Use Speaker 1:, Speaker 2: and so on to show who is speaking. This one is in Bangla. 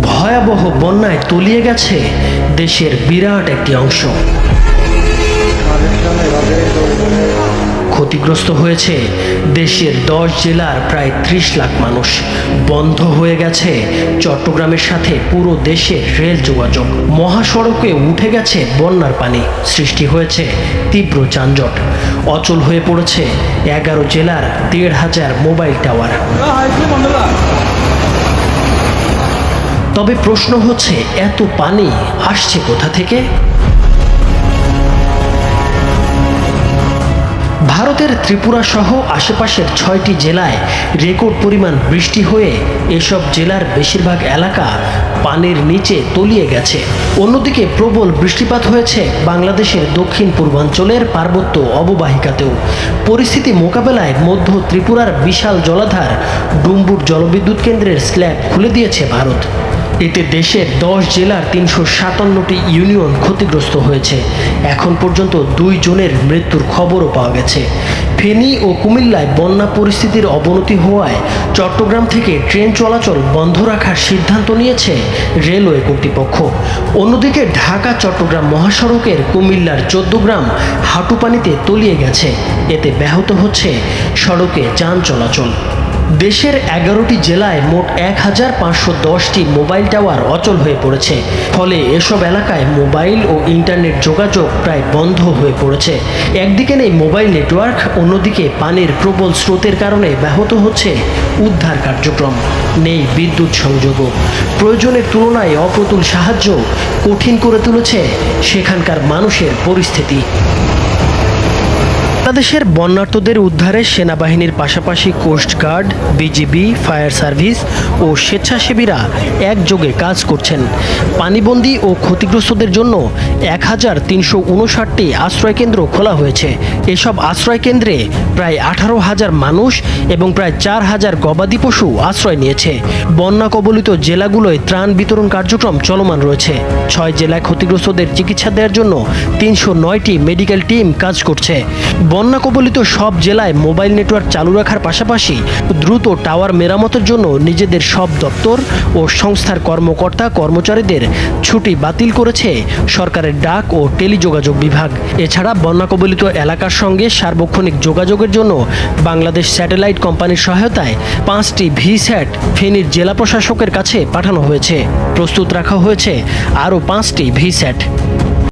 Speaker 1: ভয়াবহ বন্যায় তলিয়ে গেছে দেশের বিরাট একটি অংশ। ক্ষতিগ্রস্ত হয়েছে দেশের 10 জেলার প্রায় 30 লাখ মানুষ। বন্ধ হয়ে গেছে চট্টগ্রামের সাথে পুরো দেশের রেল যোগাযোগ। মহাসড়কে উঠে গেছে বন্যার পানি, সৃষ্টি হয়েছে তীব্র যানজট। অচল হয়ে পড়েছে 11 জেলার 1,500 মোবাইল টাওয়ার। তবে প্রশ্ন হচ্ছে, এত পানি আসছে কোথা থেকে? ভারতের ত্রিপুরা সহ আশেপাশের 6টি জেলায় রেকর্ড পরিমাণ বৃষ্টি হয়ে এসব জেলার বেশিরভাগ এলাকা পানির নিচে তলিয়ে গেছে। অন্যদিকে প্রবল বৃষ্টিপাত হয়েছে বাংলাদেশের দক্ষিণ পূর্বাঞ্চলের পার্বত্য অববাহিকাতেও। পরিস্থিতি মোকাবেলায় মধ্য ত্রিপুরার বিশাল জলাধার ডুম্বুর জলবিদ্যুৎ কেন্দ্রের স্ল্যাব খুলে দিয়েছে ভারত। এতে দেশের 10 জেলার 357টি ইউনিয়ন ক্ষতিগ্রস্ত হয়েছে। এখন পর্যন্ত 2 জনের মৃত্যুর খবরও পাওয়া গেছে। ফেনী ও কুমিল্লায় বন্যা পরিস্থিতির অবনতি হওয়ায় চট্টগ্রাম থেকে ট্রেন চলাচল বন্ধ রাখার সিদ্ধান্ত নিয়েছে রেলওয়ে কর্তৃপক্ষ। অন্যদিকে ঢাকা চট্টগ্রাম মহাসড়কের কুমিল্লার 14 গ্রাম হাঁটুপানিতে তলিয়ে গেছে। এতে ব্যাহত হচ্ছে সড়কে যান চলাচল। দেশের 11টি জেলায় মোট 1510টি মোবাইল টাওয়ার অচল হয়ে পড়েছে। ফলে এসব এলাকায় মোবাইল ও ইন্টারনেট যোগাযোগ প্রায় বন্ধ হয়ে পড়েছে। একদিকে নেই মোবাইল নেটওয়ার্ক, অন্যদিকে পানির প্রবল স্রোতের কারণে ব্যাহত হচ্ছে উদ্ধার কার্যক্রম। নেই বিদ্যুৎ সংযোগও। প্রয়োজনের তুলনায় অপ্রতুল সাহায্য কঠিন করে তুলেছে সেখানকার মানুষের পরিস্থিতি। বাংলাদেশের বন্যার্তদের উদ্ধারে সেনাবাহিনীর পাশাপাশি কোস্টগার্ড, বিজিবি, ফায়ার সার্ভিস ও স্বেচ্ছাসেবীরা একযোগে কাজ করছেন। পানিবন্দী ও ক্ষতিগ্রস্তদের জন্য 1359টি আশ্রয়কেন্দ্র খোলা হয়েছে। এসব আশ্রয়কেন্দ্রে প্রায় 18,000 মানুষ এবং প্রায় 4,000 গবাদি পশু আশ্রয় নিয়েছে। বন্যা কবলিত জেলাগুলোয় ত্রাণ বিতরণ কার্যক্রম চলমান রয়েছে। 6 জেলায় ক্ষতিগ্রস্তদের চিকিৎসা দেওয়ার জন্য 309টি মেডিকেল টিম কাজ করছে। বন্যা কবলিত সব জেলায় মোবাইল নেটওয়ার্ক চালু রাখার পাশাপাশি দ্রুত টাওয়ার মেরামতের জন্য নিজেদের সব দপ্তর ও সংস্থার কর্মকর্তা কর্মচারীদের ছুটি বাতিল করেছে সরকারের ডাক ও টেলিযোগাযোগ বিভাগ। এছাড়া বন্যা কবলিত এলাকার সঙ্গে সার্বক্ষণিক যোগাযোগের জন্য বাংলাদেশ স্যাটেলাইট কোম্পানির সহায়তায় 5টি ভিস্যাট ফেনীর জেলা প্রশাসকের কাছে পাঠানো হয়েছে। প্রস্তুত রাখা হয়েছে আরও 5টি ভিস্যাট।